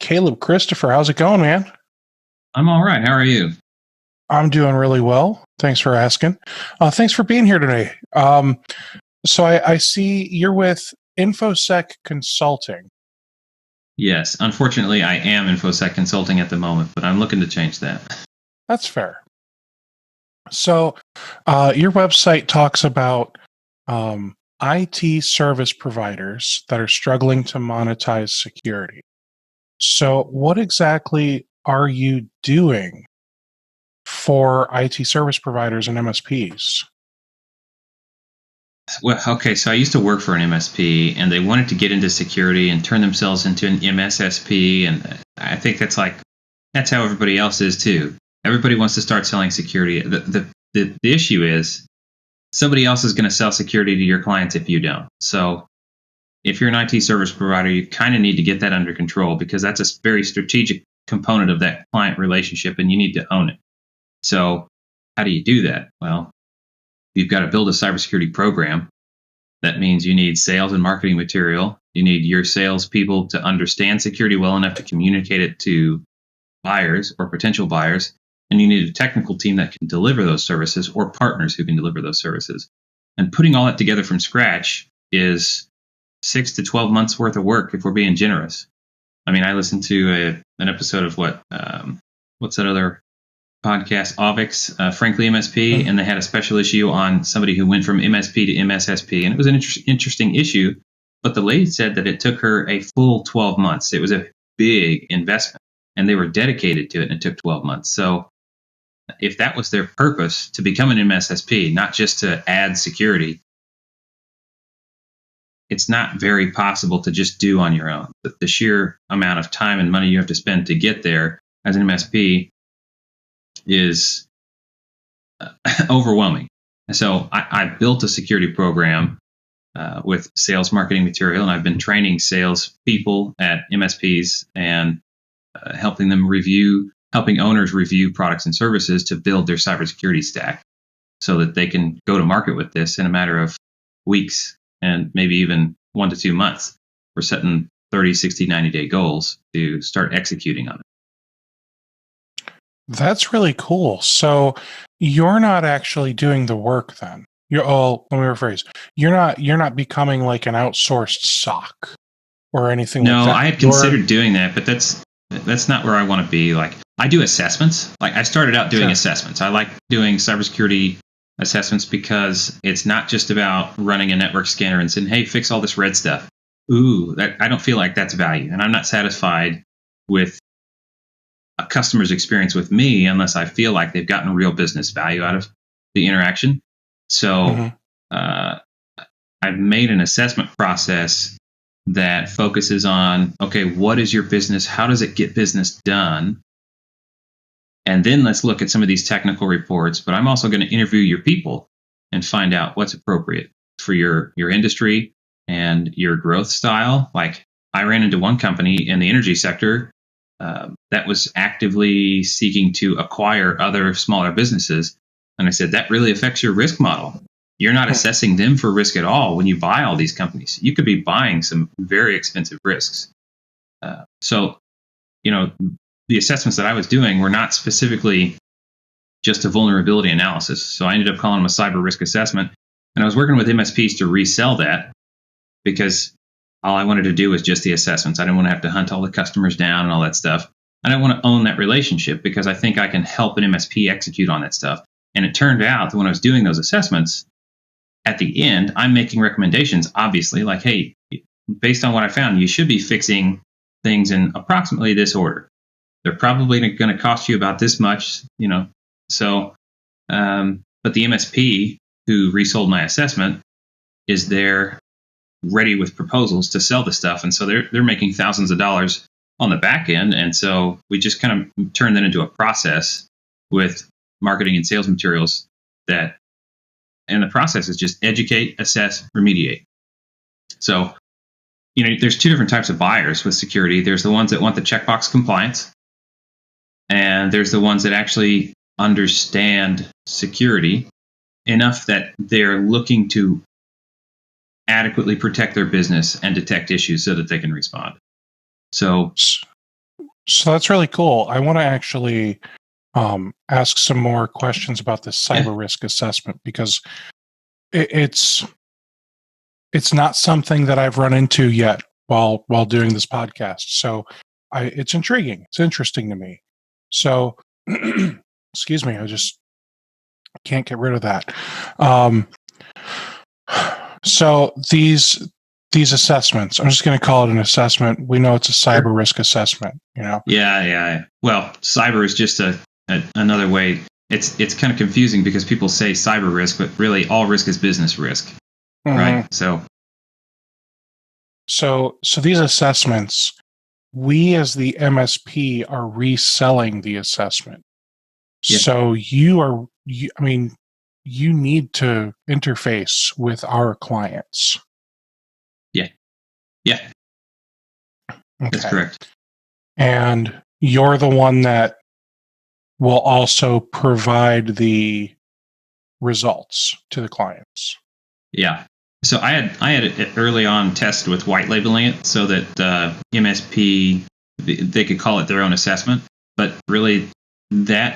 Caleb Christopher. How's it going, man? I'm all right. How are you? I'm doing really well. Thanks for asking. Thanks for being here today. So I see you're with InfoSec Consulting. Yes. Unfortunately, I am InfoSec Consulting at the moment, but I'm looking to change that. That's fair. So your website talks about IT service providers that are struggling to monetize security. So what exactly are you doing for IT service providers and MSPs? Well, okay. So I used to work for an MSP, and they wanted to get into security and turn themselves into an MSSP, and I think that's how everybody else is too. Everybody wants to start selling security. The issue is somebody else is going to sell security to your clients if you don't. So if you're an IT service provider, you kind of need to get that under control, because that's a very strategic component of that client relationship, and you need to own it. So how do you do that? Well, you've got to build a cybersecurity program. That means you need sales and marketing material. You need your salespeople to understand security well enough to communicate it to buyers or potential buyers. And you need a technical team that can deliver those services, or partners who can deliver those services. And putting all that together from scratch is 6 to 12 months worth of work if we're being generous. I mean, I listened to an episode of what's that other podcast, Avix, Frankly MSP, and they had a special issue on somebody who went from MSP to MSSP, and it was an interesting issue. But the lady said that it took her a full 12 months. It was a big investment, and they were dedicated to it, and it took 12 months. So if that was their purpose, to become an MSSP, not just to add security, it's not very possible to just do on your own. The sheer amount of time and money you have to spend to get there as an MSP is overwhelming. So I built a security program with sales marketing material, and I've been training sales people at MSPs and helping owners review products and services to build their cybersecurity stack so that they can go to market with this in a matter of weeks and maybe even 1 to 2 months. We're setting 30, 60, 90-day goals to start executing on it. That's really cool. So you're not actually doing the work then. Let me rephrase. You're not becoming like an outsourced SOC or anything like that. No, I had considered doing that, but that's not where I want to be. Like, I do assessments. Like, I started out doing assessments. I like doing cybersecurity assessments because it's not just about running a network scanner and saying, hey, fix all this red stuff. I don't feel like that's value. And I'm not satisfied with a customer's experience with me unless I feel like they've gotten real business value out of the interaction. So I've made an assessment process that focuses on, okay, what is your business? How does it get business done? And then let's look at some of these technical reports. But I'm also going to interview your people and find out what's appropriate for your industry and your growth style. Like, I ran into one company in the energy sector that was actively seeking to acquire other smaller businesses. And I said, that really affects your risk model. You're not assessing them for risk at all when you buy all these companies. You could be buying some very expensive risks. So, the assessments that I was doing were not specifically just a vulnerability analysis. So I ended up calling them a cyber risk assessment. And I was working with MSPs to resell that, because all I wanted to do was just the assessments. I didn't want to have to hunt all the customers down and all that stuff. And I want to own that relationship because I think I can help an MSP execute on that stuff. And it turned out that when I was doing those assessments, at the end, I'm making recommendations, obviously, like, hey, based on what I found, you should be fixing things in approximately this order. They're probably going to cost you about this much, So, but the MSP who resold my assessment is there ready with proposals to sell the stuff. And so they're making thousands of dollars on the back end. And so we just kind of turned that into a process with marketing and sales materials and the process is just educate, assess, remediate. So, there's two different types of buyers with security. There's the ones that want the checkbox compliance, and there's the ones that actually understand security enough that they're looking to adequately protect their business and detect issues so that they can respond. So So that's really cool. I want to actually ask some more questions about this cyber risk assessment, because it's not something that I've run into yet while doing this podcast. So it's intriguing. It's interesting to me. So excuse me, I just can't get rid of that. So these assessments, I'm just going to call it an assessment. We know it's a cyber risk assessment, you know? Yeah. Well, cyber is just another way. It's kind of confusing because people say cyber risk, but really all risk is business risk, right? So these assessments, we as the MSP are reselling the assessment. Yeah. So you need to interface with our clients. Yeah. Okay. That's correct. And you're the one that will also provide the results to the clients. Yeah. So I had it early on tested with white labeling it so that MSP, they could call it their own assessment, but really the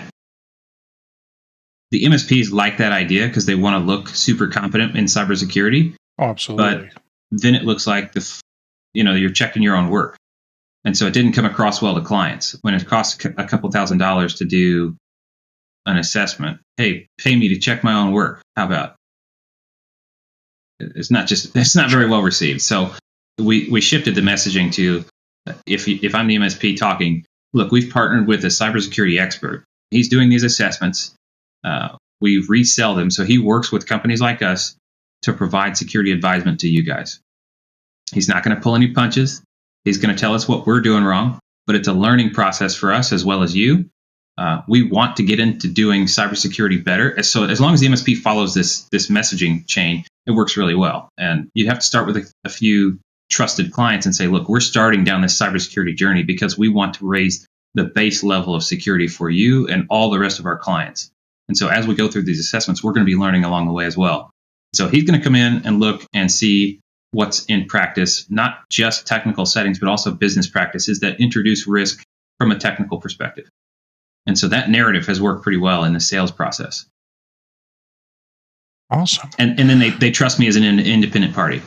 MSPs like that idea because they want to look super competent in cybersecurity. Oh, absolutely. But then it looks like you're checking your own work. And so it didn't come across well to clients. When it costs a couple $1,000s to do an assessment, hey, pay me to check my own work. How about? It's not very well received. So we shifted the messaging to if I'm the MSP talking, look, we've partnered with a cybersecurity expert. He's doing these assessments. We resell them. So he works with companies like us to provide security advisement to you guys. He's not going to pull any punches. He's going to tell us what we're doing wrong, but it's a learning process for us as well as you. We want to get into doing cybersecurity better. So as long as the MSP follows this messaging chain, it works really well. And you have to start with a few trusted clients and say, look, we're starting down this cybersecurity journey because we want to raise the base level of security for you and all the rest of our clients. And so as we go through these assessments, we're going to be learning along the way as well. So he's going to come in and look and see what's in practice, not just technical settings, but also business practices that introduce risk from a technical perspective. And so that narrative has worked pretty well in the sales process. Awesome. And then they trust me as an independent party.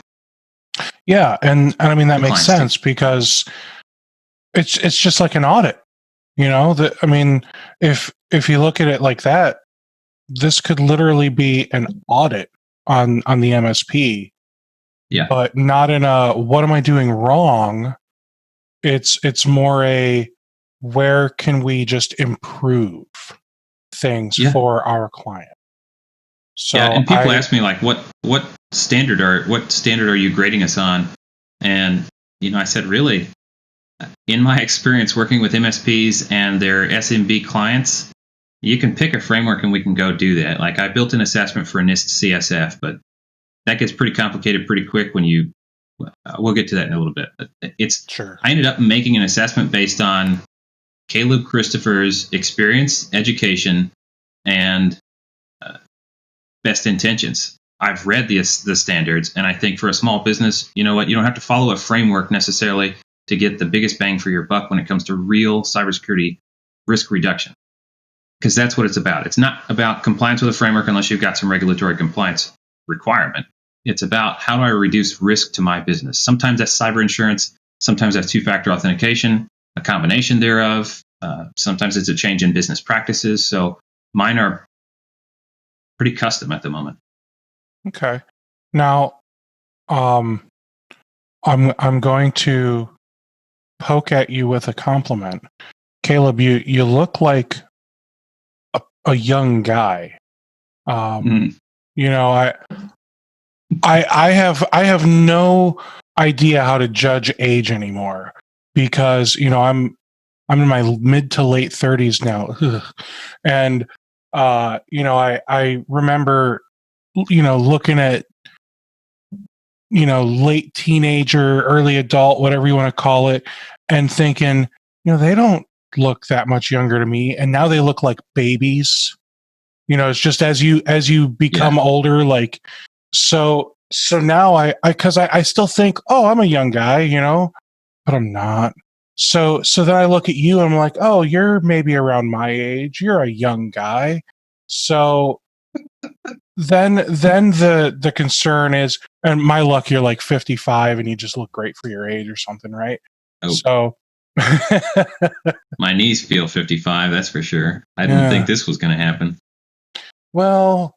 Yeah, and I mean that makes sense because it's just like an audit. You know, if you look at it like that, this could literally be an audit on the MSP. Yeah. But not in a what am I doing wrong? It's more a where can we just improve things for our client? So and people ask me like what standard are you grading us on? And I said really, in my experience working with MSPs and their SMB clients, you can pick a framework and we can go do that. Like I built an assessment for NIST CSF, but that gets pretty complicated pretty quick when we'll get to that in a little bit. But I ended up making an assessment based on Caleb Christopher's experience, education, and best intentions. I've read the standards, and I think for a small business, you know what? You don't have to follow a framework necessarily to get the biggest bang for your buck when it comes to real cybersecurity risk reduction. Because that's what it's about. It's not about compliance with a framework unless you've got some regulatory compliance requirement. It's about how do I reduce risk to my business? Sometimes that's cyber insurance. Sometimes that's two-factor authentication, a combination thereof. Sometimes it's a change in business practices. So mine are pretty custom at the moment. Okay. Now, I'm going to poke at you with a compliment. Caleb, you look like a young guy. You know, I have no idea how to judge age anymore because I'm in my mid to late 30s now. And I remember looking at late teenager, early adult, whatever you want to call it, and thinking, they don't look that much younger to me, and now they look like babies. It's just as you become older, like so now I still think, oh, I'm a young guy, but I'm not. So then I look at you and I'm like, oh, you're maybe around my age. You're a young guy. So then the concern is, and my luck, you're like 55 and you just look great for your age or something, right? Oh. So my knees feel 55, that's for sure. I didn't think this was going to happen. Well,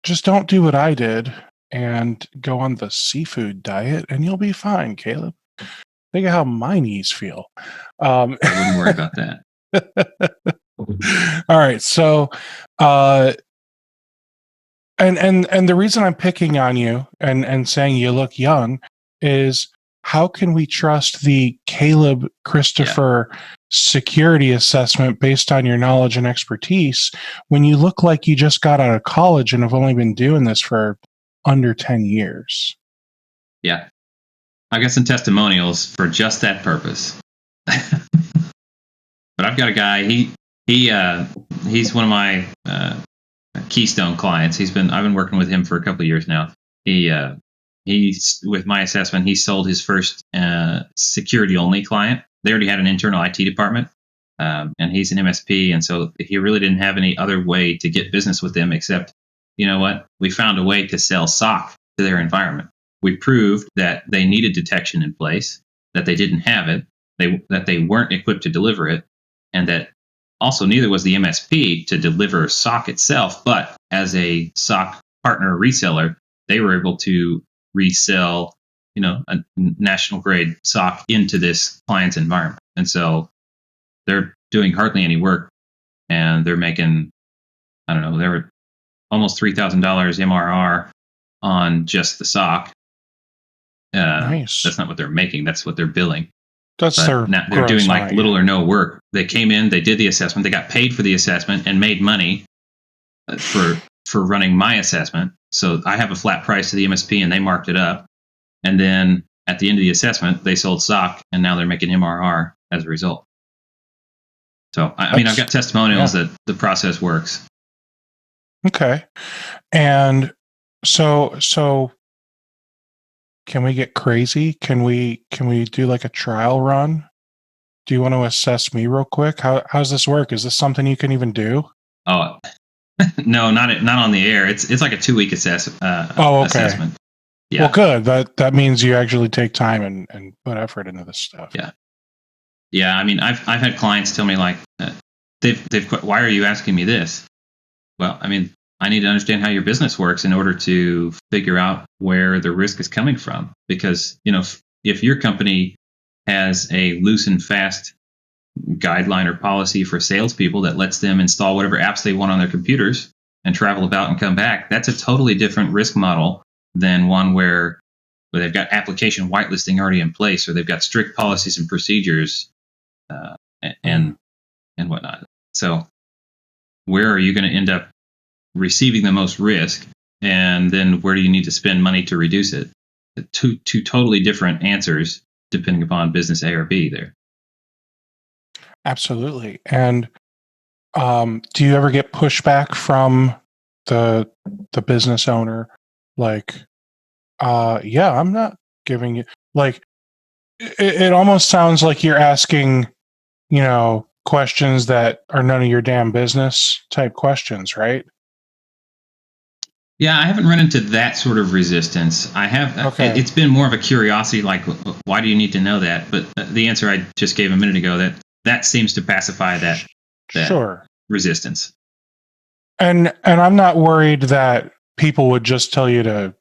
just don't do what I did and go on the seafood diet and you'll be fine, Caleb. Think of how my knees feel. I wouldn't worry about that. All right. So, and the reason I'm picking on you and saying you look young is, how can we trust the Caleb Christopher security assessment based on your knowledge and expertise when you look like you just got out of college and have only been doing this for under 10 years? Yeah. I got some testimonials for just that purpose. But I've got a guy, he's one of my keystone clients. I've been working with him for a couple of years now. He's with my assessment, he sold his first security only client. They already had an internal IT department, and he's an MSP, and so he really didn't have any other way to get business with them except, you know what? We found a way to sell SOC to their environment. We proved that they needed detection in place, that they didn't have it, that they weren't equipped to deliver it, and that also neither was the MSP to deliver SOC itself, but as a SOC partner reseller, they were able to resell, a national grade SOC into this client's environment. And so they're doing hardly any work, and they're making, they were almost $3,000 MRR on just the SOC. Nice. That's not what they're making. That's what they're billing. They're doing like little or no work. They came in, they did the assessment, they got paid for the assessment and made money for running my assessment. So I have a flat price to the MSP and they marked it up. And then at the end of the assessment, they sold SOC and now they're making MRR as a result. So, I've got testimonials that the process works. Okay. And so can we get crazy? Can we do like a trial run? Do you want to assess me real quick? How's this work? Is this something you can even do? Oh, no, not on the air. It's like a 2-week assessment. Yeah. Well, good. That means you actually take time and put effort into this stuff. Yeah. Yeah. I've had clients tell me like, why are you asking me this? Well, I need to understand how your business works in order to figure out where the risk is coming from. Because, if your company has a loose and fast guideline or policy for salespeople that lets them install whatever apps they want on their computers and travel about and come back, that's a totally different risk model than one where they've got application whitelisting already in place, or they've got strict policies and procedures and whatnot. So where are you going to end up receiving the most risk, and then where do you need to spend money to reduce it? Two totally different answers depending upon business A or B there. Absolutely. And do you ever get pushback from the business owner? Like, I'm not giving you, like, it almost sounds like you're asking, questions that are none of your damn business type questions, right? Yeah, I haven't run into that sort of resistance. I have. Okay. It's been more of a curiosity, like, why do you need to know that? But the answer I just gave a minute ago, that seems to pacify that sure resistance. And I'm not worried that people would just tell you to,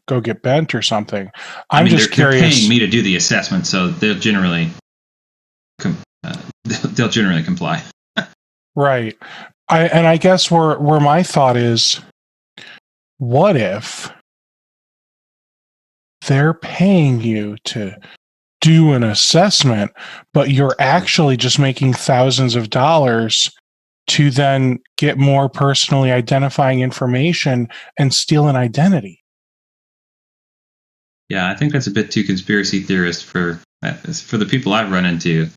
go get bent or something. I'm just curious. They're paying me to do the assessment, so they'll generally comply. Right. I guess where my thought is, what if they're paying you to do an assessment, but you're actually just making thousands of dollars to then get more personally identifying information and steal an identity? Yeah, I think that's a bit too conspiracy theorist for the people I've run into.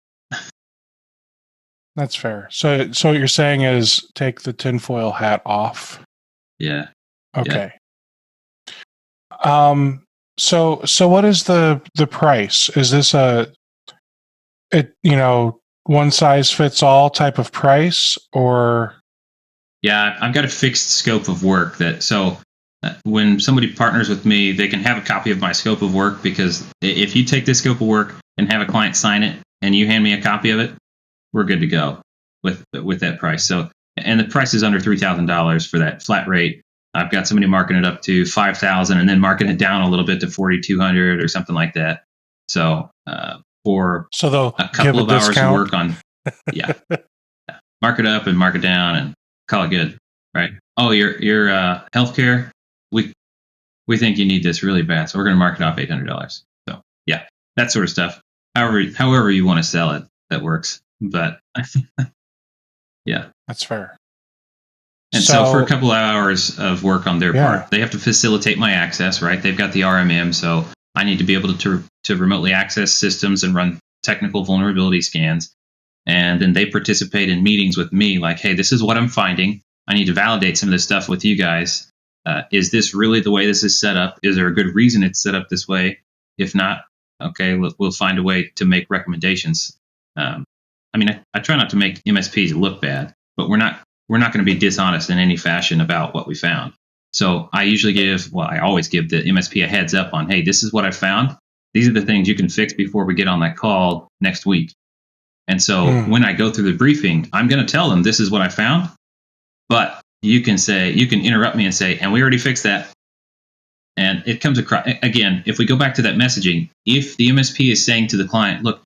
That's fair. So what you're saying is take the tinfoil hat off. Yeah. Okay. Yeah. So what is the price? Is this a it, one size fits all type of price, or? Yeah, I've got a fixed scope of work when somebody partners with me, they can have a copy of my scope of work, because if you take this scope of work and have a client sign it and you hand me a copy of it, we're good to go with that price. So, and the price is under $3,000 for that flat rate. I've got somebody marking it up to $5,000 and then marking it down a little bit to $4,200 or something like that. So, for they'll a couple of hours of work on, mark it up and mark it down and call it good, right? Oh, your healthcare, we think you need this really bad, so we're going to mark it off $800. So yeah, that sort of stuff. However you want to sell it, that works. But yeah, that's fair. And so for a couple of hours of work on their part, they have to facilitate my access, right? They've got the RMM, so I need to be able to remotely access systems and run technical vulnerability scans. And then they participate in meetings with me, like, hey, this is what I'm finding. I need to validate some of this stuff with you guys. Is this really the way this is set up? Is there a good reason it's set up this way? If not, okay, we'll find a way to make recommendations. I try not to make MSPs look bad, but we're not going to be dishonest in any fashion about what we found. So I always give the MSP a heads up on, hey, this is what I found. These are the things you can fix before we get on that call next week. And so when I go through the briefing, I'm going to tell them this is what I found, but you can interrupt me and say, and we already fixed that. And it comes across, again, if we go back to that messaging, if the MSP is saying to the client, look,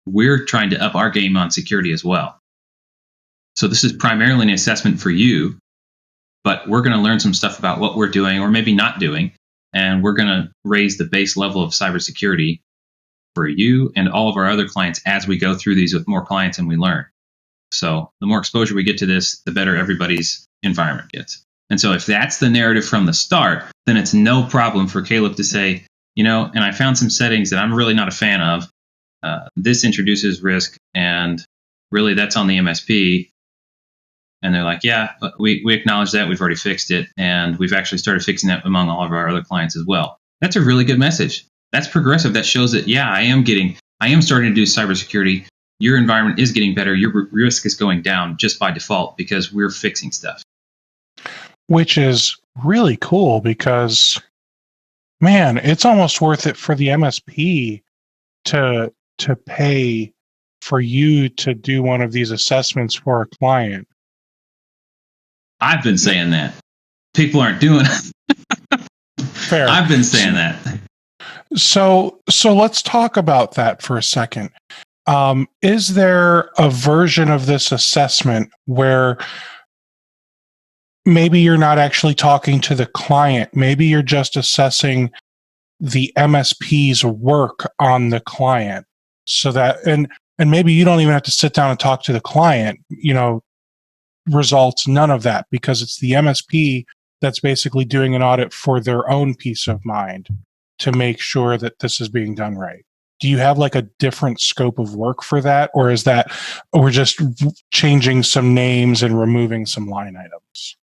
we're trying to up our game on security as well. So this is primarily an assessment for you, but we're going to learn some stuff about what we're doing or maybe not doing. And we're going to raise the base level of cybersecurity for you and all of our other clients as we go through these with more clients and we learn. So the more exposure we get to this, the better everybody's environment gets. And so if that's the narrative from the start, then it's no problem for Caleb to say, and I found some settings that I'm really not a fan of. This introduces risk, and really that's on the MSP. And they're like, yeah, we acknowledge that. We've already fixed it. And we've actually started fixing that among all of our other clients as well. That's a really good message. That's progressive. That shows that, I am starting to do cybersecurity. Your environment is getting better. Your risk is going down just by default because we're fixing stuff. Which is really cool because, man, it's almost worth it for the MSP to pay for you to do one of these assessments for a client. I've been saying that. People aren't doing it. Fair. I've been saying that. So let's talk about that for a second. Is there a version of this assessment where maybe you're not actually talking to the client? Maybe you're just assessing the MSP's work on the client, so that and maybe you don't even have to sit down and talk to the client. Results, none of that, because it's the MSP that's basically doing an audit for their own peace of mind to make sure that this is being done right. Do you have like a different scope of work for that? Or is that we're just changing some names and removing some line items?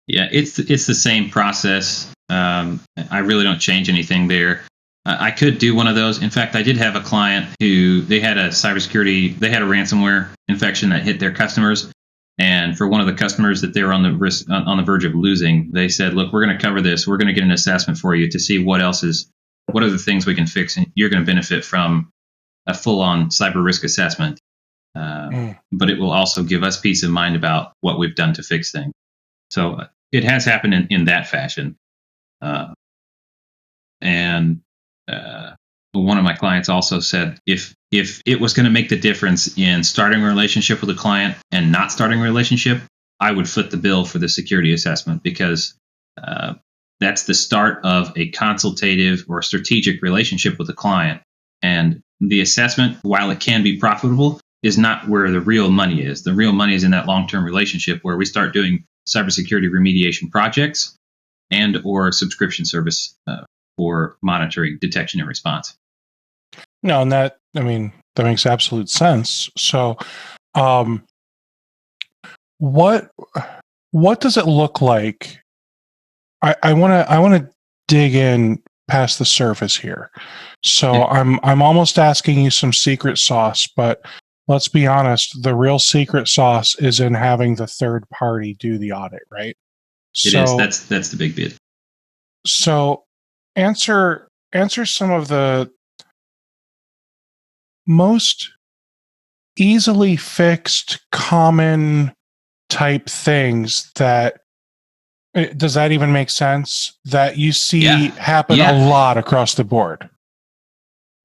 Yeah, it's the same process. I really don't change anything there. I could do one of those. In fact, I did have a client who they had a ransomware infection that hit their customers. And for one of the customers that they were on the verge of losing, they said, look, we're going to cover this. We're going to get an assessment for you to see what are the things we can fix. And you're going to benefit from a full-on cyber risk assessment. But it will also give us peace of mind about what we've done to fix things. So it has happened in that fashion. One of my clients also said if it was going to make the difference in starting a relationship with a client and not starting a relationship, I would foot the bill for the security assessment, because that's the start of a consultative or strategic relationship with a client. And the assessment, while it can be profitable, is not where the real money is. The real money is in that long-term relationship where we start doing cybersecurity remediation projects and or subscription service for monitoring, detection, and response. No, and that makes absolute sense. So, what does it look like? I want to dig in past the surface here. So I'm almost asking you some secret sauce, but let's be honest, the real secret sauce is in having the third party do the audit, right? It is. That's the big bit. So answer some of the most easily fixed, common type things that, does that even make sense, that you see happen a lot across the board?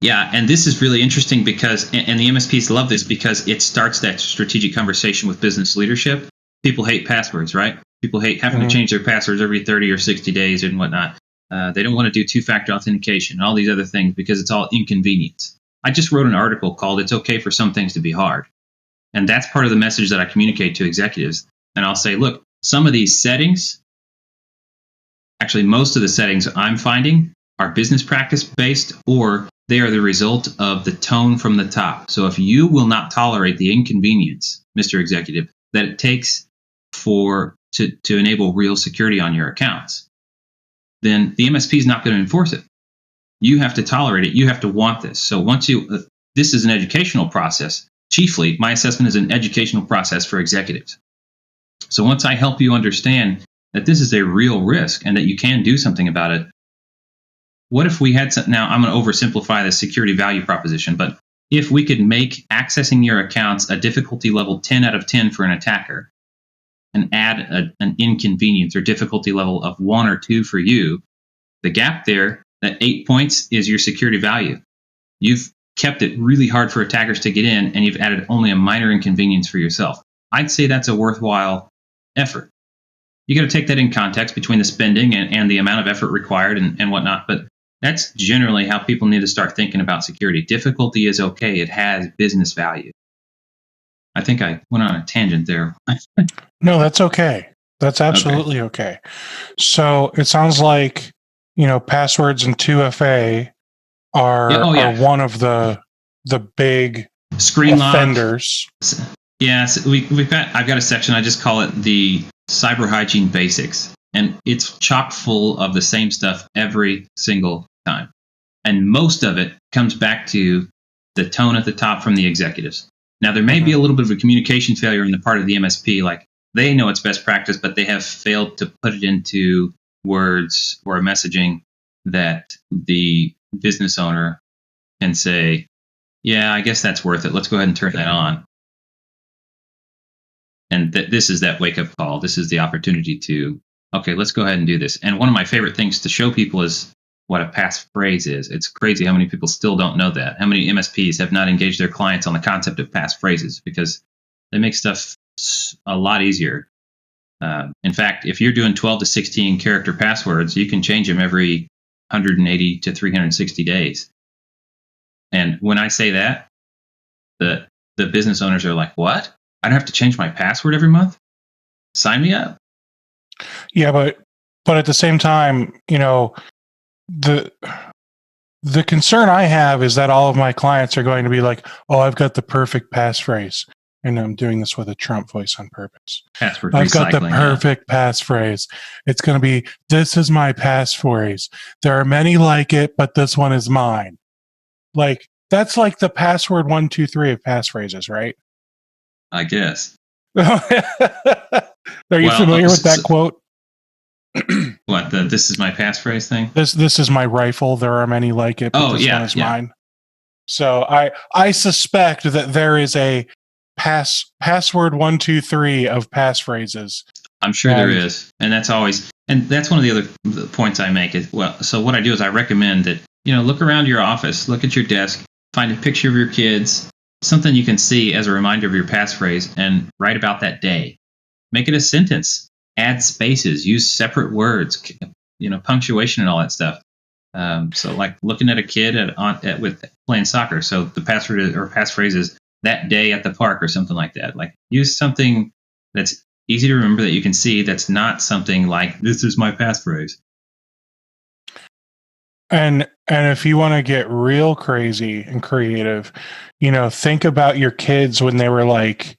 Yeah, and this is really interesting because, and the MSPs love this because it starts that strategic conversation with business leadership. People hate passwords, right? People hate having to change their passwords every 30 or 60 days and whatnot. They don't want to do two-factor authentication and all these other things because it's all inconvenience. I just wrote an article called "It's Okay for Some Things to Be Hard." And that's part of the message that I communicate to executives. And I'll say, look, some of these settings, actually most of the settings I'm finding are business practice based, or they are the result of the tone from the top. So if you will not tolerate the inconvenience, Mr. Executive, that it takes to enable real security on your accounts, then the MSP is not going to enforce it. You have to tolerate it. You have to want this. So this is an educational process. Chiefly, my assessment is an educational process for executives. So once I help you understand that this is a real risk and that you can do something about it, what if we had now I'm going to oversimplify the security value proposition, but if we could make accessing your accounts a difficulty level 10 out of 10 for an attacker and add an inconvenience or difficulty level of 1 or 2 for you, the gap there, that 8 points, is your security value. You've kept it really hard for attackers to get in, and you've added only a minor inconvenience for yourself. I'd say that's a worthwhile effort. You got to take that in context between the spending and the amount of effort required and whatnot, but that's generally how people need to start thinking about security. Difficulty is okay. It has business value. I think I went on a tangent there. No, that's okay. That's absolutely okay. So it sounds like, passwords and 2FA are one of the big screen offenders. Yeah, so I've got a section. I just call it the cyber hygiene basics, and it's chock full of the same stuff every single time. And most of it comes back to the tone at the top from the executives. Now, there may be a little bit of a communication failure on the part of the MSP, like they know it's best practice, but they have failed to put it into words or a messaging that the business owner can say, yeah, I guess that's worth it. Let's go ahead and turn that on. And this is that wake-up call. This is the opportunity to, okay, let's go ahead and do this. And one of my favorite things to show people is what a passphrase is. It's crazy how many people still don't know that. How many MSPs have not engaged their clients on the concept of passphrases, because they make stuff a lot easier. In fact, if you're doing 12 to 16 character passwords, you can change them every 180 to 360 days. And when I say that, the business owners are like, what? I don't have to change my password every month? Sign me up. Yeah, but at the same time, the concern I have is that all of my clients are going to be like, oh, I've got the perfect passphrase. And I'm doing this with a Trump voice on purpose. Password I've got the recycling, perfect passphrase. It's going to be, this is my passphrase. There are many like it, but this one is mine. Like, that's like the password 1, 2, 3 of passphrases, right? I guess. Are you familiar with that quote? What, this is my passphrase thing? This is my rifle. There are many like it, but this one is mine. So I suspect that there is a password 1, 2, 3 of passphrases. I'm sure there is. And that's one of the other points I make. So what I do is I recommend that, look around your office, look at your desk, find a picture of your kids, something you can see as a reminder of your passphrase, and write about that day. Make it a sentence. Add spaces. Use separate words. Punctuation and all that stuff. So, like looking at a kid with playing soccer. So the password or passphrase is that day at the park or something like that. Like use something that's easy to remember that you can see. That's not something like this is my passphrase. And if you want to get real crazy and creative, think about your kids when they were like,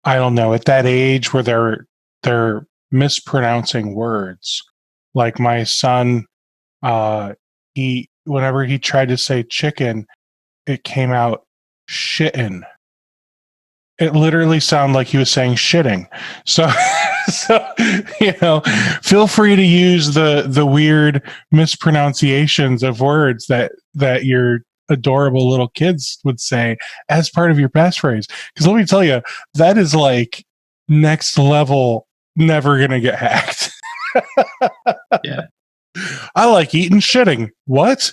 I don't know, at that age where they're mispronouncing words. Like my son whenever he tried to say chicken, it came out shittin'. It literally sounded like he was saying shitting. So, feel free to use the weird mispronunciations of words that your adorable little kids would say as part of your passphrase. Because let me tell you, that is like next level, never going to get hacked. Yeah. I like eating shitting. What?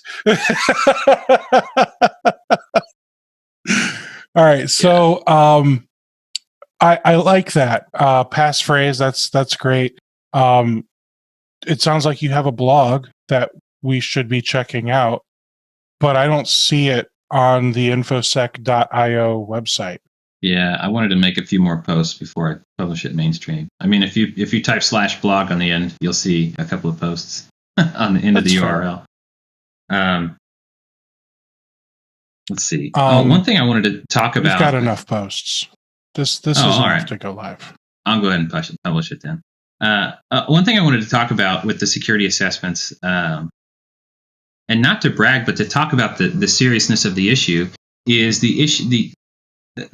All right. So, I like that passphrase. That's great. It sounds like you have a blog that we should be checking out, but I don't see it on the infosec.io website. Yeah, I wanted to make a few more posts before I publish it mainstream. I mean, if you type /blog on the end, you'll see a couple of posts on the end of the URL. Let's see. One thing I wanted to talk about. We've got enough posts. This is enough to go live. I'll go ahead and publish it then. One thing I wanted to talk about with the security assessments, and not to brag, but to talk about the seriousness of the issue, is the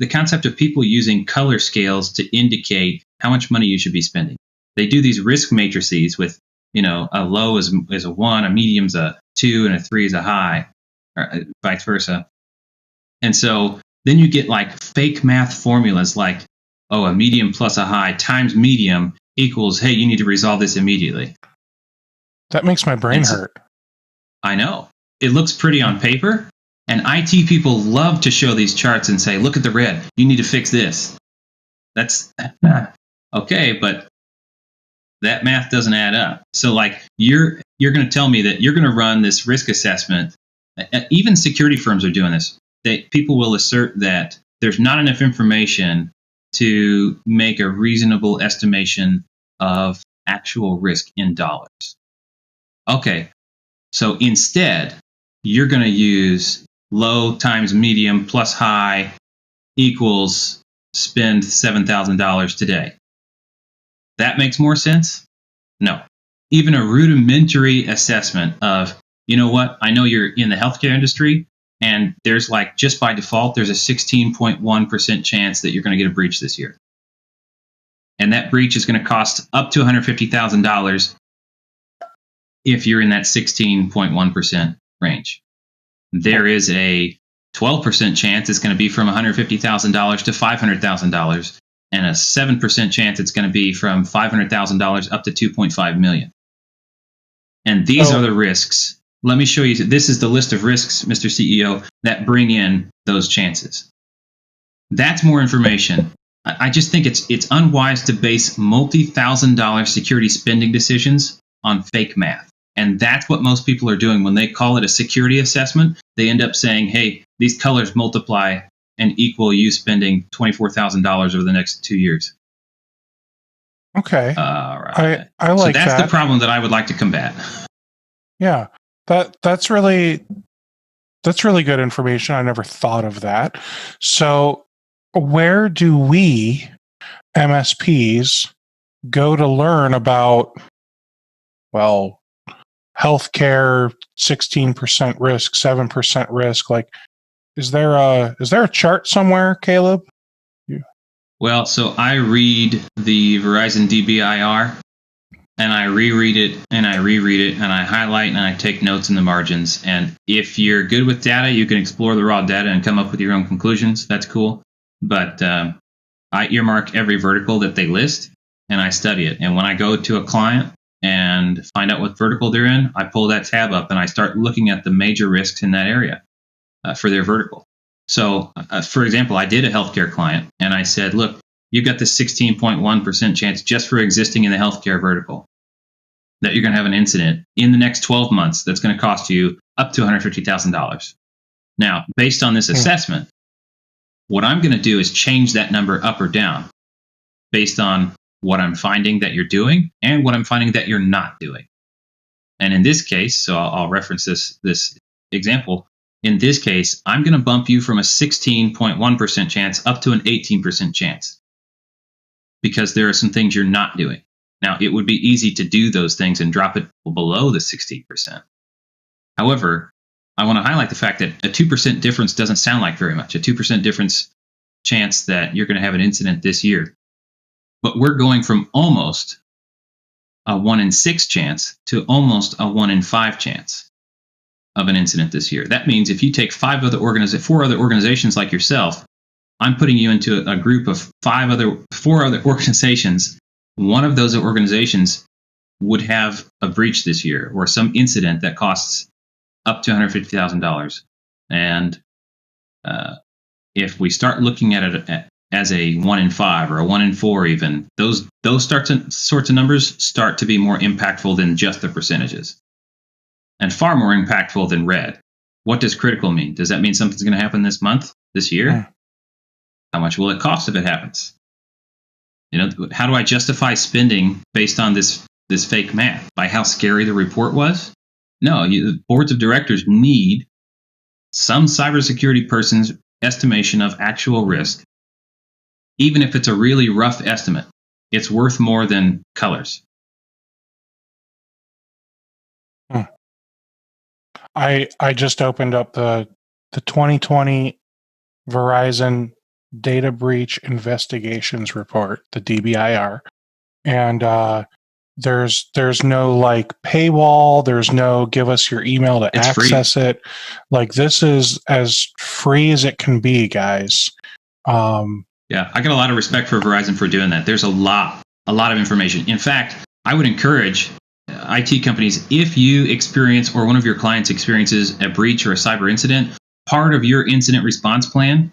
concept of people using color scales to indicate how much money you should be spending. They do these risk matrices with, a low is a 1, a medium's a 2, and a 3 is a high, or vice versa. And so then you get like fake math formulas like, a medium plus a high times medium equals, hey, you need to resolve this immediately. That makes my brain hurt. I know. It looks pretty on paper. And IT people love to show these charts and say, look at the red. You need to fix this. That's okay, but that math doesn't add up. So like you're going to tell me that you're going to run this risk assessment. Even security firms are doing this. People will assert that there's not enough information to make a reasonable estimation of actual risk in dollars. Okay, so instead, you're going to use low times medium plus high equals spend $7,000 today. That makes more sense? No. Even a rudimentary assessment of, you know what, I know you're in the healthcare industry, and there's like, just by default, there's a 16.1% chance that you're going to get a breach this year. And that breach is going to cost up to $150,000 if you're in that 16.1% range. There is a 12% chance it's going to be from $150,000 to $500,000, and a 7% chance it's going to be from $500,000 up to $2.5 million. And these are the risks. Let me show you. This is the list of risks, Mr. CEO, that bring in those chances. That's more information. I just think it's unwise to base multi-$1,000 security spending decisions on fake math. And that's what most people are doing when they call it a security assessment. They end up saying, hey, these colors multiply and equal you spending $24,000 over the next 2 years. Okay. All right. I like that. So that's the problem that I would like to combat. Yeah. That's really good information. I never thought of that. So where do we MSPs go to learn about, healthcare, 16% risk, 7% risk? Like, is there a chart somewhere, Caleb? Well, so I read the Verizon DBIR, and I reread it, and I reread it, and I highlight, and I take notes in the margins. And if you're good with data, you can explore the raw data and come up with your own conclusions. That's cool. But I earmark every vertical that they list, and I study it. And when I go to a client and find out what vertical they're in, I pull that tab up, and I start looking at the major risks in that area for their vertical. So, for example, I did a healthcare client, and I said, look, you've got this 16.1% chance just for existing in the healthcare vertical that you're going to have an incident in the next 12 months that's going to cost you up to $150,000. Now, based on this assessment, what I'm going to do is change that number up or down based on what I'm finding that you're doing and what I'm finding that you're not doing. And in this case, so I'll reference this example. In this case, I'm going to bump you from a 16.1% chance up to an 18% chance because there are some things you're not doing. Now, it would be easy to do those things and drop it below the 16%. However, I want to highlight the fact that a 2% difference doesn't sound like very much. A 2% difference chance that you're going to have an incident this year. But we're going from almost a 1 in 6 chance to almost a 1 in 5 chance of an incident this year. That means if you take 4 other organizations like yourself, I'm putting you into a group of 4 other organizations. One of those organizations would have a breach this year or some incident that costs up to $150,000. And if we start looking at it as a 1 in 5 or a 1 in 4 even, those sorts of numbers start to be more impactful than just the percentages. And far more impactful than red. What does critical mean? Does that mean something's going to happen this month, this year? How much will it cost if it happens? How do I justify spending based on this fake math? By how scary the report was? No, boards of directors need some cybersecurity person's estimation of actual risk. Even if it's a really rough estimate, it's worth more than colors. I just opened up the 2020 Verizon Data Breach Investigations Report, the DBIR, and there's no like paywall. There's no give us your email to access it. Like this is as free as it can be, guys. Yeah, I got a lot of respect for Verizon for doing that. There's a lot of information. In fact, I would encourage IT companies, if you experience or one of your clients experiences a breach or a cyber incident, part of your incident response plan,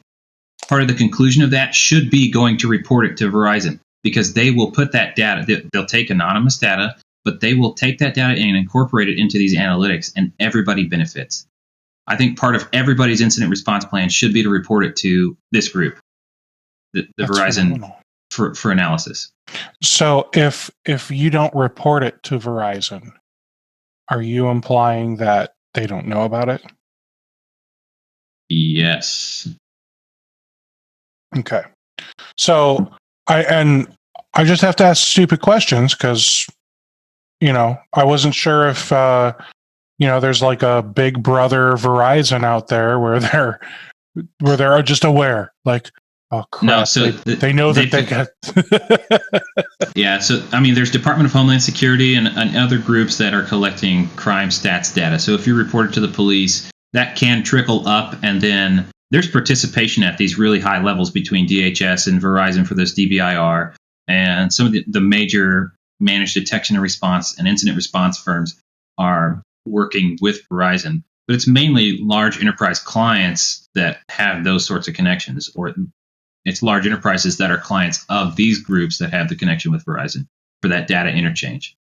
part of the conclusion of that should be going to report it to Verizon, because they will put that data, they'll take anonymous data, but they will take that data and incorporate it into these analytics, and everybody benefits. I think part of everybody's incident response plan should be to report it to this group, the Verizon, for analysis. So if you don't report it to Verizon, are you implying that they don't know about it? Yes. Okay. So I just have to ask stupid questions because, I wasn't sure if, there's like a big brother Verizon out there where they're just aware, like, oh crap, no, so they know that they got. Yeah, so I mean, there's Department of Homeland Security and other groups that are collecting crime stats data. So if you report it to the police, that can trickle up, and then there's participation at these really high levels between DHS and Verizon for this DBIR, and some of the major managed detection and response and incident response firms are working with Verizon. But it's mainly large enterprise clients that have those sorts of connections, or it's large enterprises that are clients of these groups that have the connection with Verizon for that data interchange.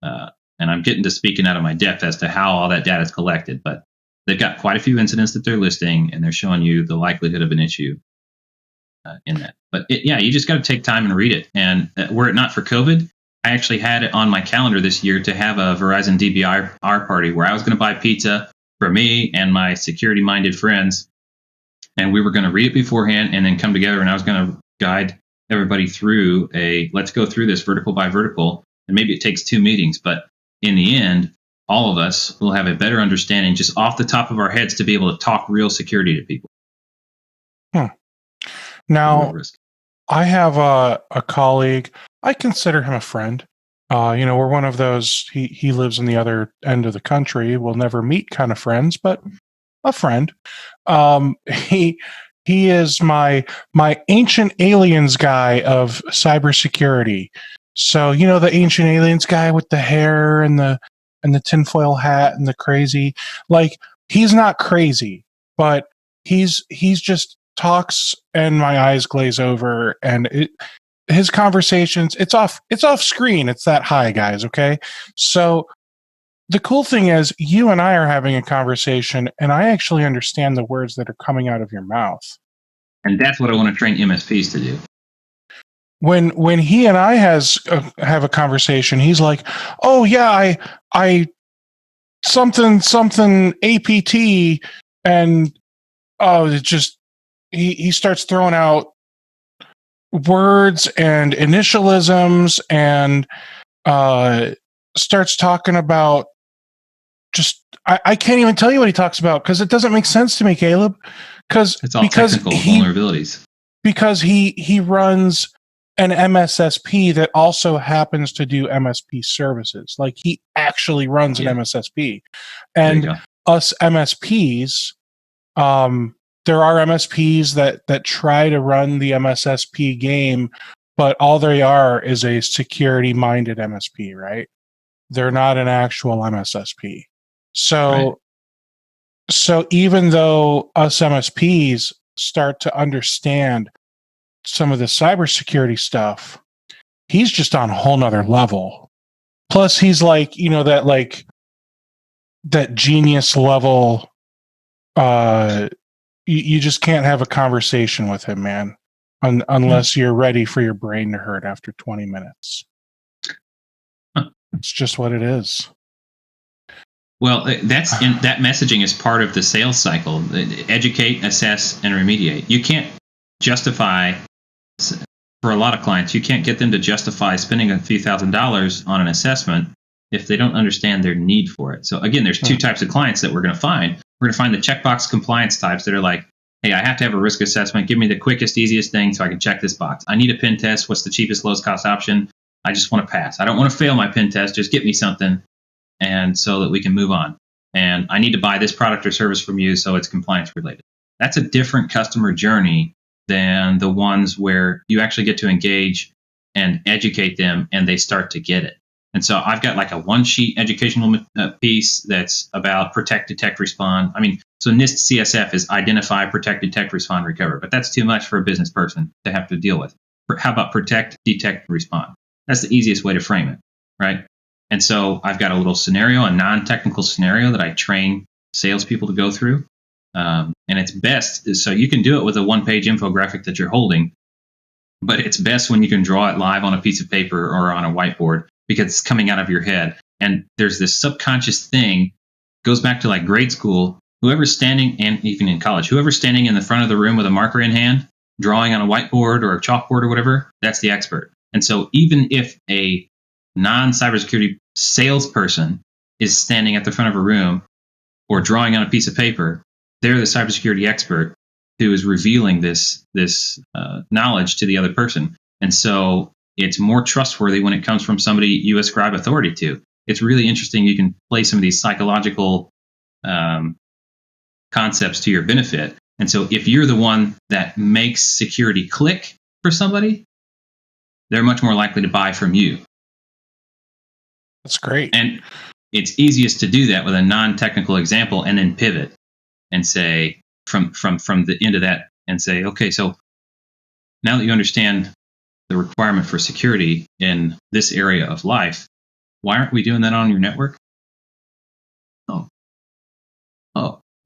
And I'm getting to speaking out of my depth as to how all that data is collected, but they've got quite a few incidents that they're listing, and they're showing you the likelihood of an issue in that. But you just got to take time and read it. And were it not for COVID, I actually had it on my calendar this year to have a Verizon DBIR party where I was going to buy pizza for me and my security-minded friends, and we were going to read it beforehand and then come together, and I was going to guide everybody through let's go through this vertical by vertical, and maybe it takes 2 meetings, but in the end, all of us will have a better understanding just off the top of our heads to be able to talk real security to people. Now, I have a colleague. I consider him a friend. We're one of those, he lives in the other end of the country. We'll never meet kind of friends, but a friend. He is my ancient aliens guy of cybersecurity. So, the ancient aliens guy with the hair and the tinfoil hat and the crazy, like, he's not crazy, but he's just talks and my eyes glaze over, and his conversations, it's off screen. It's that high, guys. Okay. So the cool thing is you and I are having a conversation, and I actually understand the words that are coming out of your mouth. And that's what I want to train MSPs to do. When he and I have a conversation, he's like, "Oh yeah, I something APT," and it just he starts throwing out words and initialisms and starts talking about I can't even tell you what he talks about because it doesn't make sense to me, Caleb. It's all technical vulnerabilities. Because he runs an MSSP that also happens to do MSP services. Like he actually runs an MSSP. And us MSPs, there are MSPs that try to run the MSSP game, but all they are is a security-minded MSP, right? They're not an actual MSSP. So even though us MSPs start to understand some of the cybersecurity stuff, he's just on a whole nother level. Plus, he's like, that genius level. You just can't have a conversation with him, man, unless you're ready for your brain to hurt after 20 minutes. It's just what it is. Well, that messaging is part of the sales cycle. Educate, assess, and remediate. You can't justify, for a lot of clients, you can't get them to justify spending a few $1,000s on an assessment if they don't understand their need for it. So again, there's two types of clients that we're going to find. We're going to find the checkbox compliance types that are like, hey, I have to have a risk assessment. Give me the quickest, easiest thing so I can check this box. I need a pen test. What's the cheapest, lowest cost option? I just want to pass. I don't want to fail my pen test. Just get me something, and so that we can move on. And I need to buy this product or service from you so it's compliance related. That's a different customer journey than the ones where you actually get to engage and educate them and they start to get it. And so I've got like a one-sheet educational piece that's about protect, detect, respond. I mean, so NIST CSF is identify, protect, detect, respond, recover. But that's too much for a business person to have to deal with. How about protect, detect, respond? That's the easiest way to frame it, right? And so I've got a little scenario, a non-technical scenario that I train salespeople to go through. And it's best, so you can do it with a one-page infographic that you're holding, but it's best when you can draw it live on a piece of paper or on a whiteboard because it's coming out of your head. And there's this subconscious thing, goes back to like grade school, whoever's standing, and even in college, whoever's standing in the front of the room with a marker in hand, drawing on a whiteboard or a chalkboard or whatever, that's the expert. And so even if a non-cybersecurity salesperson is standing at the front of a room or drawing on a piece of paper, they're the cybersecurity expert who is revealing this knowledge to the other person. And so it's more trustworthy when it comes from somebody you ascribe authority to. It's really interesting. You can play some of these psychological concepts to your benefit. And so if you're the one that makes security click for somebody, they're much more likely to buy from you. That's great. And it's easiest to do that with a non-technical example and then pivot and say from the end of that and say, okay, so now that you understand the requirement for security in this area of life, why aren't we doing that on your network? Oh,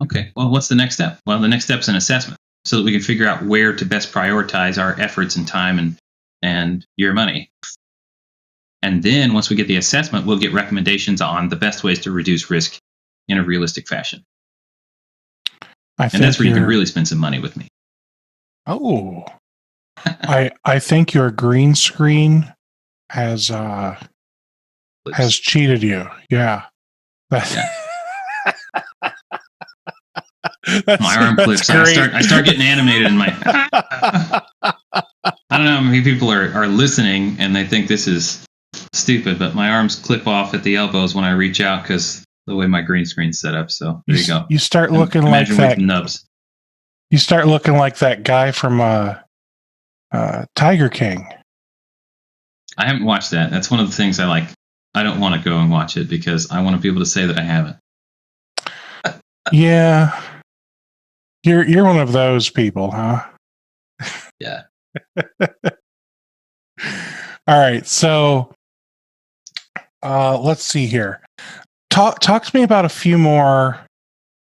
okay. Well, what's the next step? Well, the next step is an assessment so that we can figure out where to best prioritize our efforts and time and your money. And then once we get the assessment, we'll get recommendations on the best ways to reduce risk in a realistic fashion. And that's where you can really spend some money with me. Oh, I think your green screen has cheated you. Yeah. My arm flips. I start getting animated in my. I don't know how many people are listening and they think this is stupid, but my arms clip off at the elbows when I reach out because the way my green screen's set up. So there you go. You start looking like that. Nubs. You start looking like that guy from Tiger King. I haven't watched that. That's one of the things I like. I don't want to go and watch it because I want to be able to say that I haven't. Yeah. You're one of those people, huh? Yeah. All right. So let's see here. Talk to me about a few more.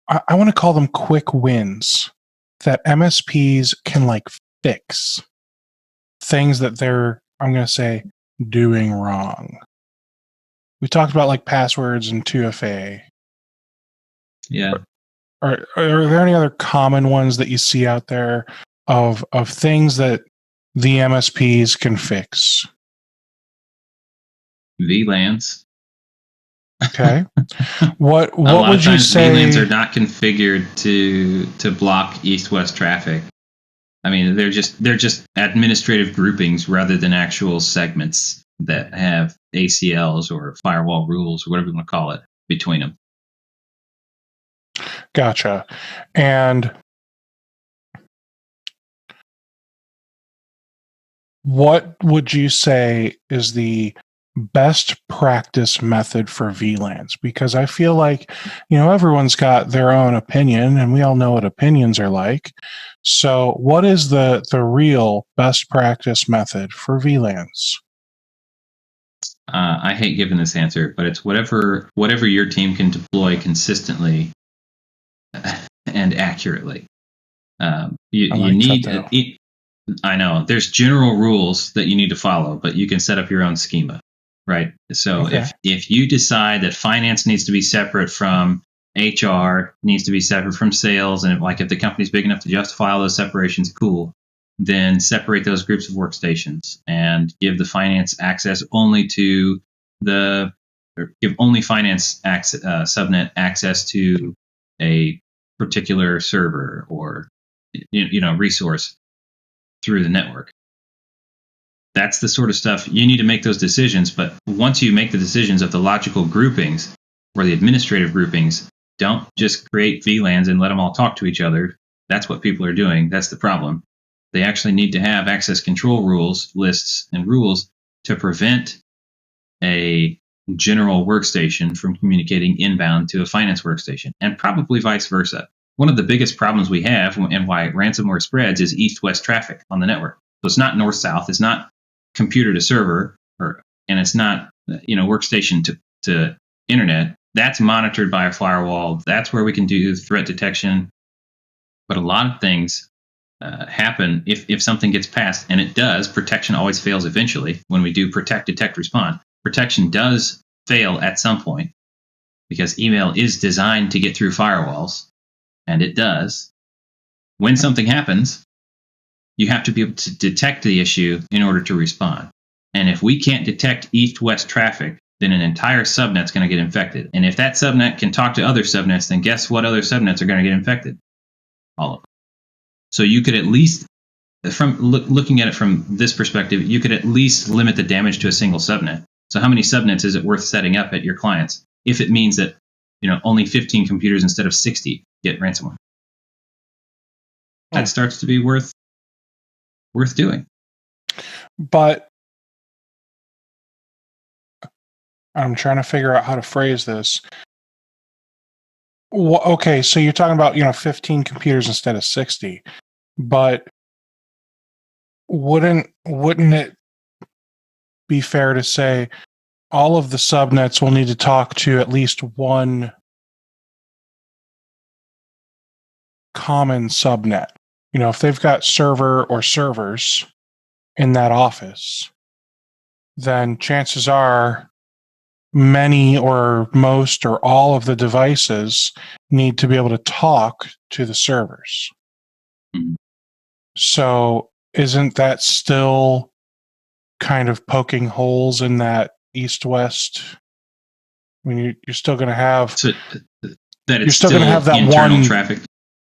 I want to call them quick wins that MSPs can like fix. Things that they're, I'm going to say, doing wrong. We talked about like passwords and 2FA. Yeah. Are there any other common ones that you see out there of things that the MSPs can fix? VLANs. Okay. What A lot would of you times VLANs say? are not configured to block east-west traffic. I mean, they're just administrative groupings rather than actual segments that have ACLs or firewall rules or whatever you want to call it between them. Gotcha. And what would you say is the best practice method for VLANs? Because I feel like, everyone's got their own opinion, and we all know what opinions are like. So what is the real best practice method for VLANs? I hate giving this answer, but it's whatever your team can deploy consistently and accurately. You need. I know there's general rules that you need to follow, but you can set up your own schema, right? So Okay. if you decide that finance needs to be separate from HR, needs to be separate from sales, and if the company's big enough to justify all those separations, cool. Then separate those groups of workstations and give the finance access only to give only finance subnet access to a particular server or resource through the network. That's the sort of stuff you need to make those decisions. But once you make the decisions of the logical groupings or the administrative groupings, don't just create VLANs and let them all talk to each other. That's what people are doing. That's the problem. They actually need to have access control rules, lists, and rules to prevent a general workstation from communicating inbound to a finance workstation, and probably vice versa. One of the biggest problems we have and why ransomware spreads is east-west traffic on the network. So it's not north-south, it's not computer to server, and it's not workstation to internet. That's monitored by a firewall. That's where we can do threat detection. But a lot of things happen if something gets passed, and it does. Protection always fails eventually. When we do protect, detect, respond, protection does fail at some point because email is designed to get through firewalls, and it does. When something happens, you have to be able to detect the issue in order to respond. And if we can't detect east-west traffic, then an entire subnet's going to get infected. And if that subnet can talk to other subnets, then guess what other subnets are going to get infected? All of them. So you could at least, from looking at it from this perspective, you could at least limit the damage to a single subnet. So how many subnets is it worth setting up at your clients if it means that only 15 computers instead of 60 get ransomware? That starts to be worth doing. But I'm trying to figure out how to phrase this. Well, okay, so you're talking about 15 computers instead of 60, but wouldn't it be fair to say all of the subnets will need to talk to at least one common subnet? If they've got server or servers in that office, then chances are many or most or all of the devices need to be able to talk to the servers. Mm-hmm. So isn't that still kind of poking holes in that east-west? I mean, you're still going to have you're still going to have that internal one traffic.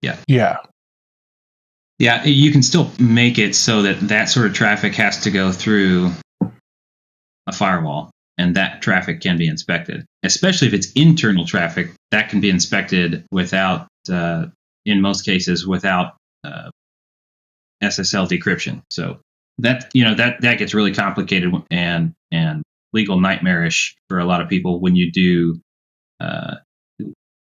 Yeah. You can still make it so that sort of traffic has to go through a firewall, and that traffic can be inspected. Especially if it's internal traffic, that can be inspected without, in most cases, without SSL decryption. So that gets really complicated and legal nightmarish for a lot of people when you do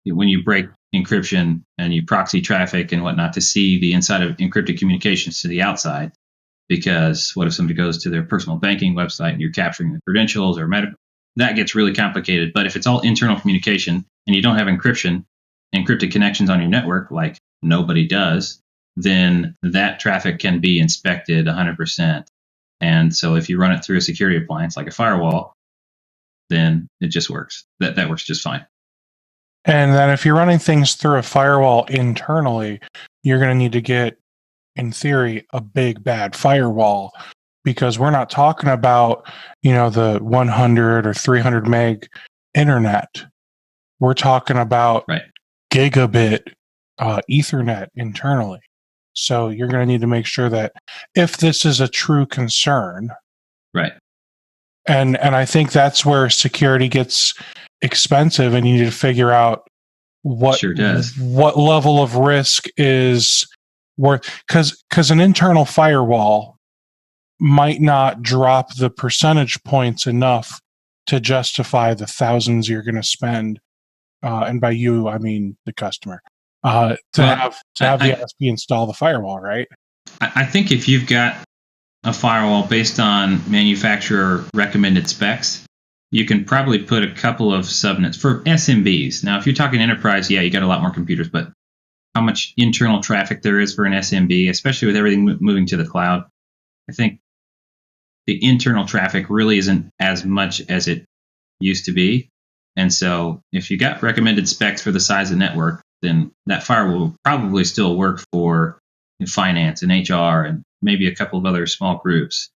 when you break encryption and you proxy traffic and whatnot to see the inside of encrypted communications to the outside. Because what if somebody goes to their personal banking website and you're capturing the credentials or medical? That gets really complicated. But if it's all internal communication and you don't have encrypted connections on your network, like nobody does, then that traffic can be inspected 100%. And so if you run it through a security appliance like a firewall, then it just works. That works just fine. And then if you're running things through a firewall internally, you're going to need to get, in theory, a big bad firewall, because we're not talking about, the 100 or 300 meg internet. We're talking about Right. gigabit Ethernet internally. So you're going to need to make sure that if this is a true concern, right. And I think that's where security gets expensive, and you need to figure out what Sure does. what level of risk is worth, because an internal firewall might not drop the percentage points enough to justify the thousands you're going to spend, and by you I mean the customer, to have the MSP install the firewall, right? I think if you've got a firewall based on manufacturer recommended specs, you can probably put a couple of subnets for SMBs. Now, if you're talking enterprise, yeah, you got a lot more computers, but how much internal traffic there is for an SMB, especially with everything moving to the cloud, I think the internal traffic really isn't as much as it used to be. And so if you got recommended specs for the size of the network, then that firewall will probably still work for finance and HR and maybe a couple of other small groups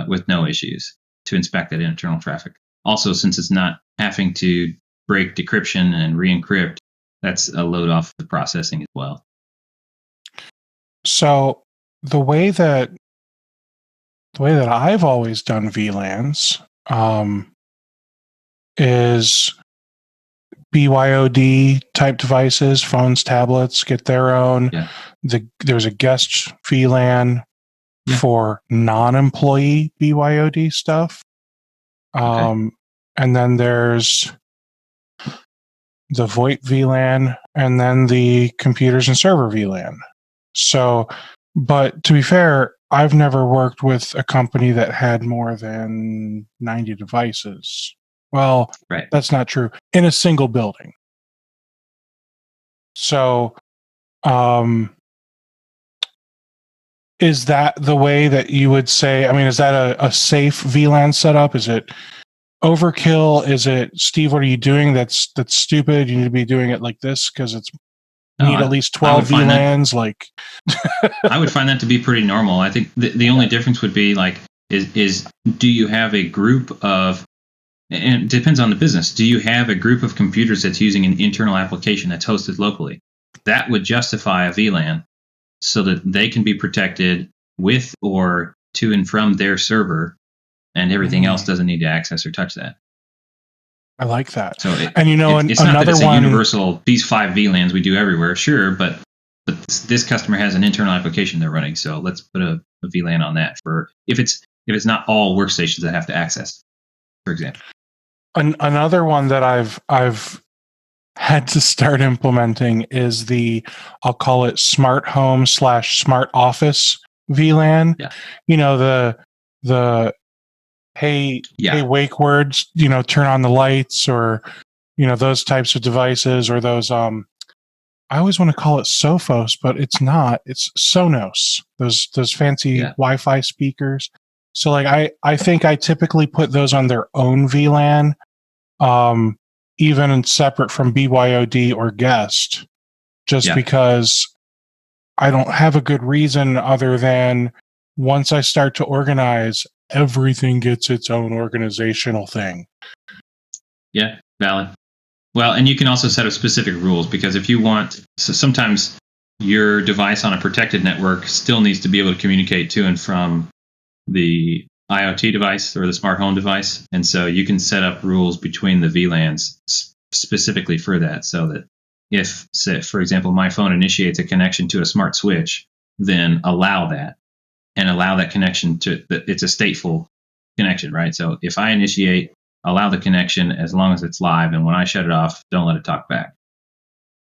with no issues to inspect that internal traffic. Also, since it's not having to break decryption and re-encrypt, that's a load off the processing as well. So the way that I've always done VLANs is BYOD type devices, phones, tablets, get their own. Yeah. There's a guest VLAN for non-employee BYOD stuff. Okay. And then there's the VoIP VLAN, and then the computers and server VLAN. So, but to be fair, I've never worked with a company that had more than 90 devices. Well, right. That's not true. In a single building. So, is that the way that you would say, I mean, is that a safe VLAN setup? Is it overkill? Is it, Steve, what are you doing that's stupid? You need to be doing it like this because you need at least 12 VLANs. Like, I would find that to be pretty normal. I think the only difference would be like, is do you have a group of, and it depends on the business, do you have a group of computers that's using an internal application that's hosted locally? That would justify a VLAN so that they can be protected with or to and from their server, and everything else doesn't need to access or touch that. I like that. So it's not that it's a universal, these 5 VLANs we do everywhere, sure, but this customer has an internal application they're running, so let's put a VLAN on that for if it's not all workstations that have to access, for example. Another one that I've had to start implementing is I'll call it smart home / smart office VLAN. Yeah. You know, the hey wake words, turn on the lights, or those types of devices, or those I always want to call it Sophos, but it's not. It's Sonos. Those fancy Wi-Fi speakers. So like I think I typically put those on their own VLAN, even separate from BYOD or guest, just because I don't have a good reason other than once I start to organize, everything gets its own organizational thing. Yeah, valid. Well, and you can also set up specific rules, because if you want, so sometimes your device on a protected network still needs to be able to communicate to and from the IoT device or the smart home device. And so you can set up rules between the VLANs specifically for that, so that if, say, for example, my phone initiates a connection to a smart switch, then allow that connection to, it's a stateful connection, right? So if I initiate, allow the connection as long as it's live, and when I shut it off, don't let it talk back,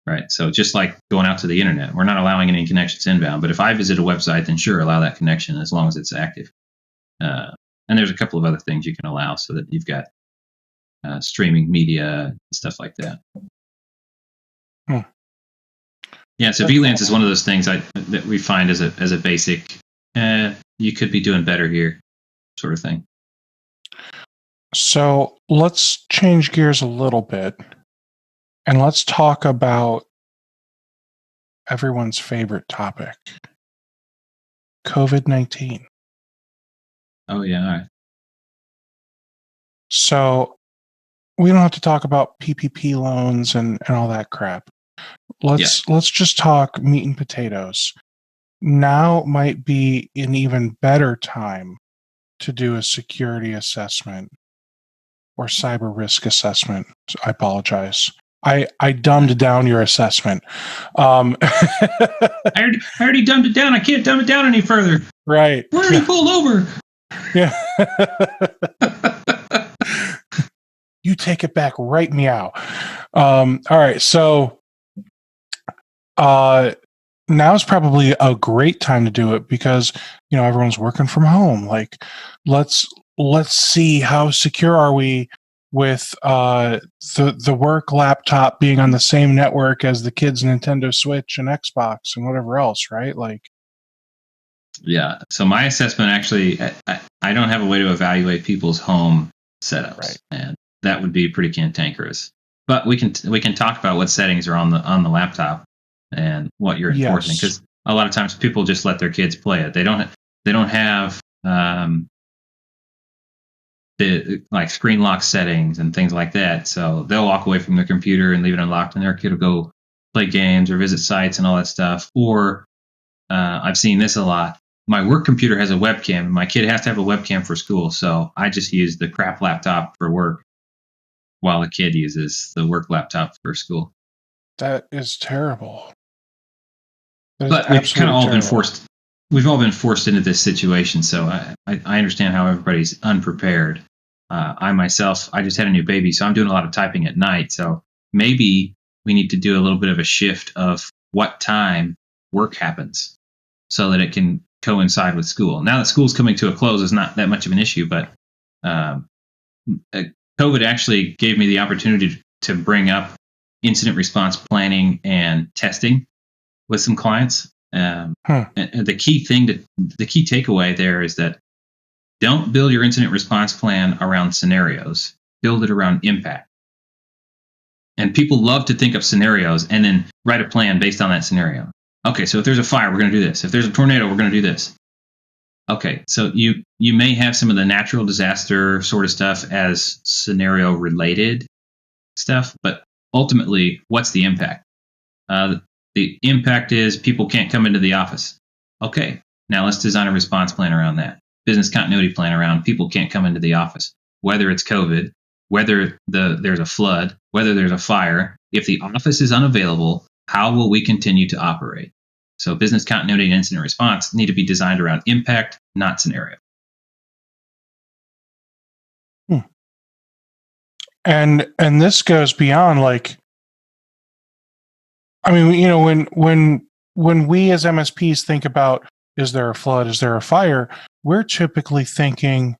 right? So just like going out to the internet, we're not allowing any connections inbound, but if I visit a website, then sure, allow that connection as long as it's active. And there's a couple of other things you can allow so that you've got streaming media and stuff like that. Yeah, so VLANs is one of those things that we find as a basic, you could be doing better here sort of thing. So let's change gears a little bit, and let's talk about everyone's favorite topic, COVID-19. Oh, yeah. All right. So we don't have to talk about PPP loans and all that crap. Let's just talk meat and potatoes. Now might be an even better time to do a security assessment or cyber risk assessment. I apologize. I dumbed down your assessment. I already dumbed it down. I can't dumb it down any further. Right. We're already pulled over. Yeah. You take it back right meow. All right. So now's probably a great time to do it because, everyone's working from home. Like, let's see how secure are we with the work laptop being on the same network as the kids' Nintendo Switch and Xbox and whatever else, right? Like, yeah. So my assessment actually, I don't have a way to evaluate people's home setups, right. And that would be pretty cantankerous. But we can talk about what settings are on the laptop and what you're enforcing, because a lot of times people just let their kids play it. They don't have the like screen lock settings and things like that. So they'll walk away from their computer and leave it unlocked, and their kid will go play games or visit sites and all that stuff. Or I've seen this a lot. My work computer has a webcam, and my kid has to have a webcam for school. So I just use the crap laptop for work while the kid uses the work laptop for school. That is terrible. But we've kind of all been forced. We've all been forced into this situation, so I understand how everybody's unprepared. I myself, I just had a new baby, so I'm doing a lot of typing at night. So maybe we need to do a little bit of a shift of what time work happens so that it can coincide with school. Now that school's coming to a close, it's not that much of an issue, but COVID actually gave me the opportunity to bring up incident response planning and testing with some clients. And the key takeaway there is that don't build your incident response plan around scenarios. Build it around impact. And people love to think of scenarios and then write a plan based on that scenario. Okay, so if there's a fire, we're going to do this. If there's a tornado, we're going to do this. Okay, so you may have some of the natural disaster sort of stuff as scenario related stuff, but ultimately, what's the impact? The impact is people can't come into the office. Okay, now let's design a response plan around that. Business continuity plan around people can't come into the office. Whether it's COVID, whether there's a flood, whether there's a fire, if the office is unavailable, how will we continue to operate? So business continuity and incident response need to be designed around impact, not scenario. And this goes beyond, like, I mean, when we as MSPs think about, is there a flood, is there a fire, we're typically thinking,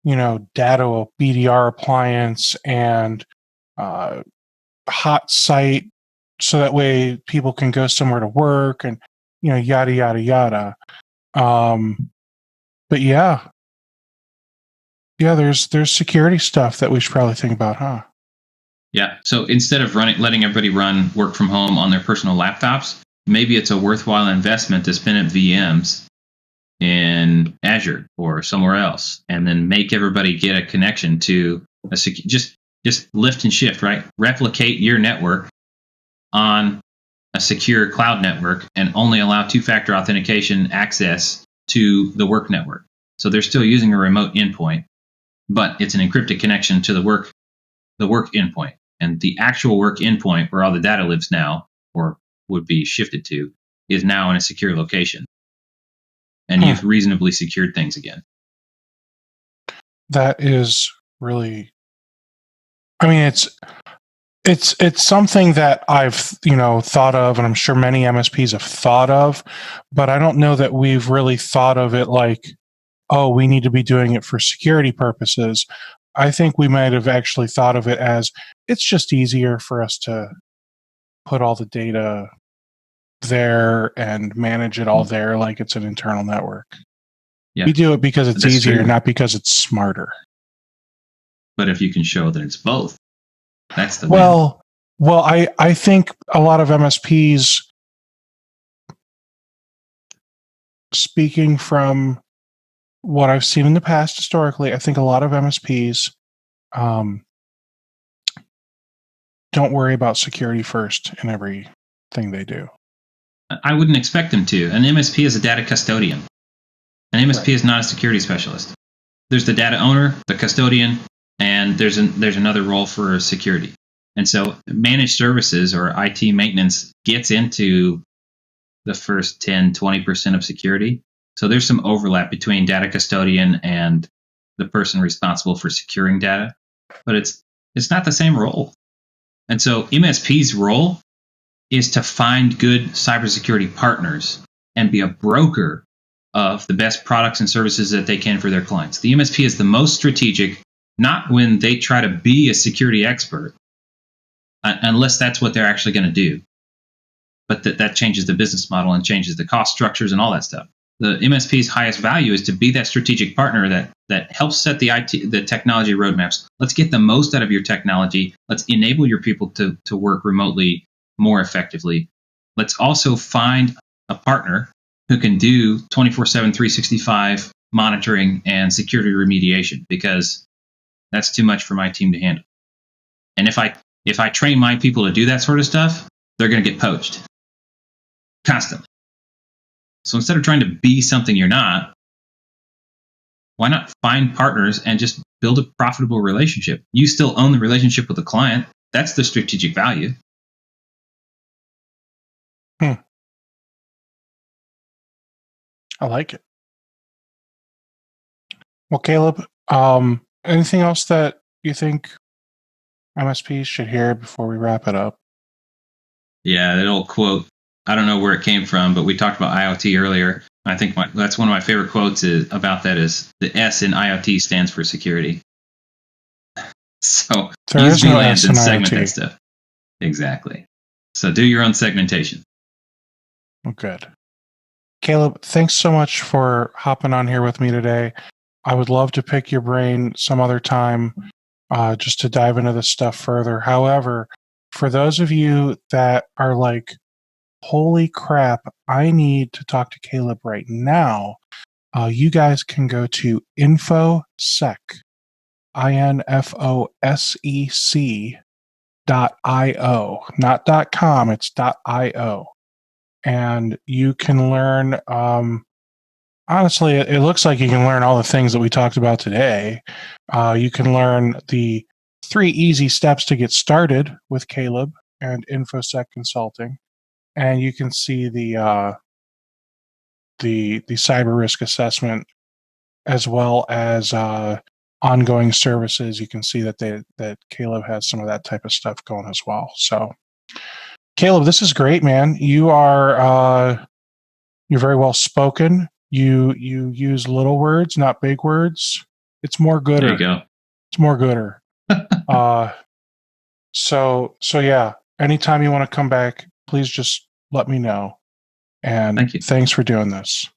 Datto BDR appliance and hot site, so that way people can go somewhere to work and, yada, yada, yada. But yeah, there's security stuff that we should probably think about, huh? Yeah. So instead of letting everybody run work from home on their personal laptops, maybe it's a worthwhile investment to spin up VMs in Azure or somewhere else, and then make everybody get a connection to just lift and shift, right? Replicate your network on a secure cloud network and only allow two-factor authentication access to the work network. So they're still using a remote endpoint, but it's an encrypted connection to the work endpoint. And the actual work endpoint, where all the data lives now, or would be shifted to, is now in a secure location. And you've reasonably secured things again. That is really, I mean, it's something that I've, thought of, and I'm sure many MSPs have thought of, but I don't know that we've really thought of it like, oh, we need to be doing it for security purposes. I think we might have actually thought of it as, it's just easier for us to put all the data there and manage it all there like it's an internal network. Yeah. We do it because it's easier, true. Not because it's smarter. But if you can show that it's both, that's the well, I think a lot of MSPs, speaking from what I've seen in the past historically, I think a lot of MSPs don't worry about security first in everything they do. I wouldn't expect them to. An MSP is a data custodian. An MSP is not a security specialist. There's the data owner, the custodian, and there's another role for security. And so managed services or IT maintenance gets into the first 10, 20% of security. So there's some overlap between data custodian and the person responsible for securing data, but it's not the same role. And so MSP's role is to find good cybersecurity partners and be a broker of the best products and services that they can for their clients. The MSP is the most strategic, not when they try to be a security expert, unless that's what they're actually going to do. But that changes the business model and changes the cost structures and all that stuff. The MSP's highest value is to be that strategic partner that helps set the technology roadmaps. Let's get the most out of your technology. Let's enable your people to work remotely more effectively. Let's also find a partner who can do 24/7, 365 monitoring and security remediation, because that's too much for my team to handle. And if I train my people to do that sort of stuff, they're going to get poached constantly. So instead of trying to be something you're not, why not find partners and just build a profitable relationship? You still own the relationship with the client. That's the strategic value. I like it. Well, Caleb, anything else that you think MSPs should hear before we wrap it up? Yeah, that old quote, I don't know where it came from, but we talked about IoT earlier. I think that's one of my favorite quotes about that is the S in IoT stands for security. So there use is no S VLANs and in segment IoT. that stuff. Exactly. So do your own segmentation. Well, good. Caleb, thanks so much for hopping on here with me today. I would love to pick your brain some other time just to dive into this stuff further. However, for those of you that are like, holy crap, I need to talk to Caleb right now, you guys can go to infosec, infosec.io, not .com, it's .io. And you can learn, honestly, it looks like you can learn all the things that we talked about today. You can learn the 3 easy steps to get started with Caleb and InfoSec Consulting. And you can see the cyber risk assessment as well as ongoing services. You can see that Caleb has some of that type of stuff going as well. So, Caleb, this is great, man. You are you're very well spoken. You use little words, not big words. It's more gooder. There you go. It's more gooder. So yeah. Anytime you want to come back, please just let me know. And Thank you. Thanks for doing this.